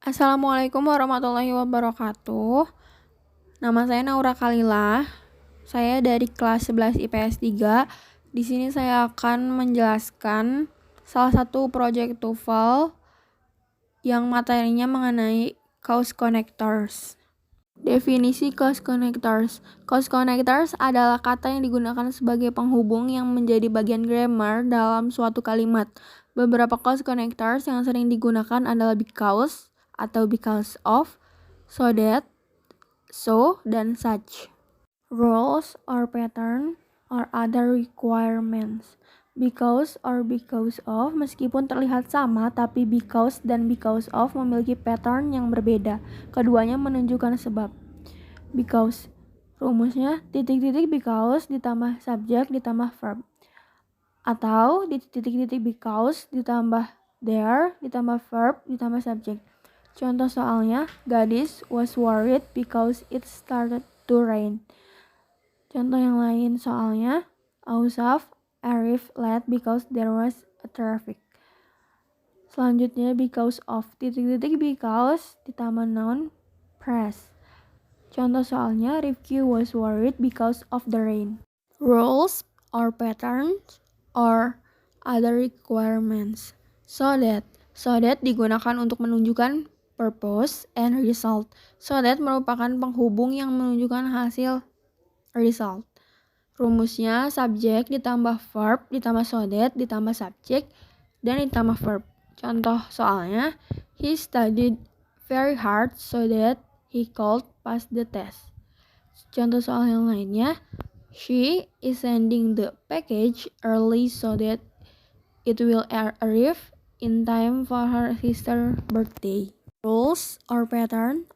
Assalamualaikum warahmatullahi wabarakatuh. Nama saya Naura Kalilah. Saya dari kelas 11 IPS 3. Di sini saya akan menjelaskan salah satu proyek TOEFL yang materinya mengenai cause connectors. Definisi cause connectors. Cause connectors adalah kata yang digunakan sebagai penghubung yang menjadi bagian grammar dalam suatu kalimat. Beberapa cause connectors yang sering digunakan adalah because atau because of, so that, so, dan such. Rules or pattern or other requirements. Because or because of meskipun terlihat sama, tapi because dan because of memiliki pattern yang berbeda. Keduanya menunjukkan sebab. Because rumusnya titik-titik because ditambah subjek ditambah verb. Atau titik-titik because ditambah there ditambah verb ditambah subjek. Contoh soalnya, Gadis was worried because it started to rain. Contoh yang lain soalnya, Ausaf arrived late because there was a traffic. Selanjutnya, because of titik-titik because ditambah noun press. Contoh soalnya, Rifki was worried because of the rain. Rules or patterns or other requirements. So that digunakan untuk menunjukkan purpose and result. So that merupakan penghubung yang menunjukkan hasil result. Rumusnya subjek ditambah verb ditambah so that ditambah subjek dan ditambah verb. Contoh soalnya, he studied very hard so that he could pass the test. Contoh soal yang lainnya, she is sending the package early so that it will arrive in time for her sister's birthday. Rules or pattern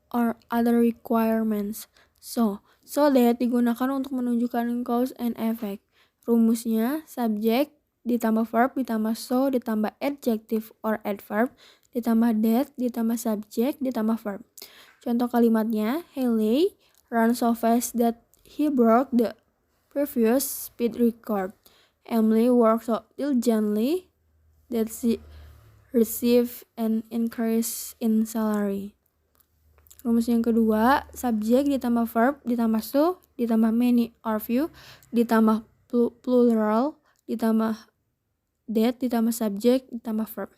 or other requirements. So that digunakan untuk menunjukkan cause and effect. Rumusnya subjek ditambah verb ditambah so ditambah adjective or adverb ditambah that ditambah subjek ditambah verb. Contoh kalimatnya, Haley ran so fast that he broke the previous speed record. Emily worked so diligently that she received an increase in salary. Rumus yang kedua, subjek ditambah verb ditambah so ditambah many or few ditambah plural ditambah that ditambah subjek ditambah verb.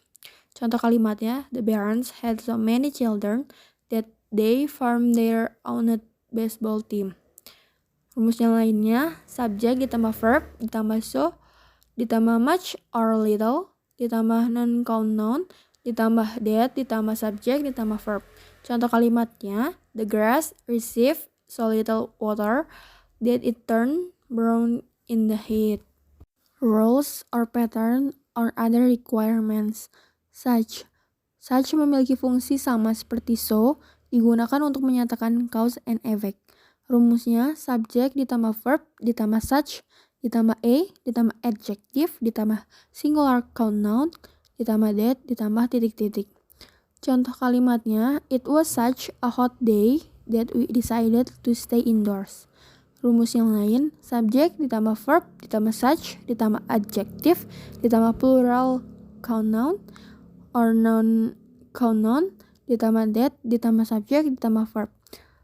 Contoh kalimatnya, the parents had so many children that they formed their own baseball team. Rumus yang lainnya, subjek ditambah verb ditambah so ditambah much or little ditambah non-count noun ditambah that ditambah subjek ditambah verb. Contoh kalimatnya, the grass received so little water that it turned brown in the heat. Rules or pattern or other requirements. Such memiliki fungsi sama seperti so, digunakan untuk menyatakan cause and effect. Rumusnya subjek ditambah verb ditambah such ditambah a ditambah adjective ditambah singular count noun ditambah that ditambah titik-titik. Contoh kalimatnya, it was such a hot day that we decided to stay indoors. Rumus yang lain, subjek ditambah verb ditambah such ditambah adjective ditambah plural count noun or noun count noun ditambah that ditambah subjek ditambah verb.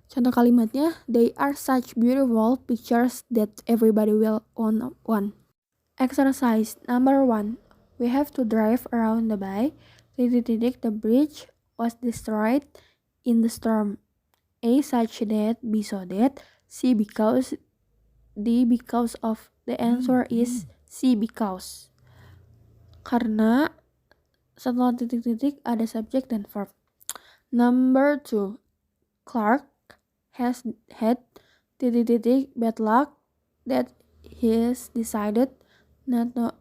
Contoh kalimatnya, they are such beautiful pictures that everybody will want one. Exercise number 1. We have to drive around the bay. The bridge was destroyed in the storm. A such that, B so that, C because, D because of. The answer is C because. Karena setelah titik-titik ada subjek dan verb. Number 2. Clark has had titik-titik bad luck that he has decided not to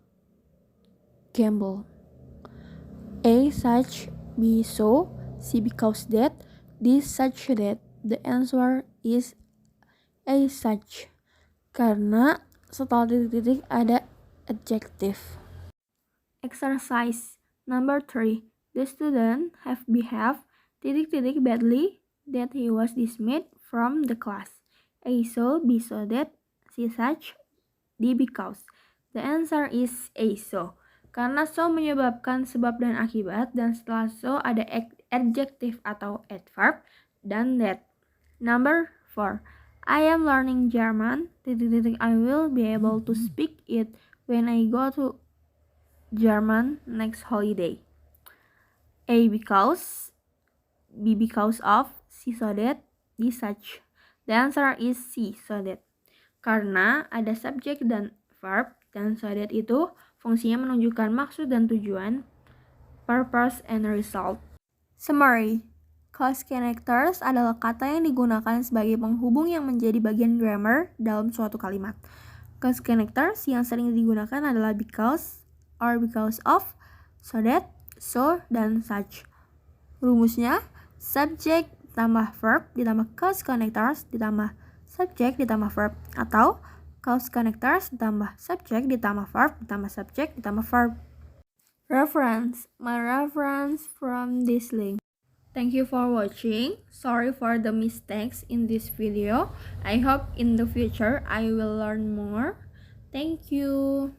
gamble. A such, B so, C because that, D such that. The answer is A such. Karena setelah titik-titik ada adjective. Exercise number 3. The student have behaved titik-titik badly that he was dismissed from the class. A so, B so that, C such, D because. The answer is A so. Karena so menyebabkan sebab dan akibat, dan setelah so ada adjective atau adverb, dan that. Number 4. I am learning German. I will be able to speak it when I go to German next holiday. A. Because. B. Because of. C. So that. D. Such. The answer is C. So that. Karena ada subjek dan verb, dan so that itu fungsinya menunjukkan maksud dan tujuan, purpose and result. Summary. Cause connectors adalah kata yang digunakan sebagai penghubung yang menjadi bagian grammar dalam suatu kalimat. Cause connectors yang sering digunakan adalah because, or because of, so that, so, dan such. Rumusnya, subject ditambah verb ditambah cause connectors ditambah subject ditambah verb, atau cause connectors ditambah subject ditambah verb ditambah subject ditambah verb. Reference. My reference from this link. Thank you for watching. Sorry for the mistakes in this video. I hope in the future I will learn more. Thank you.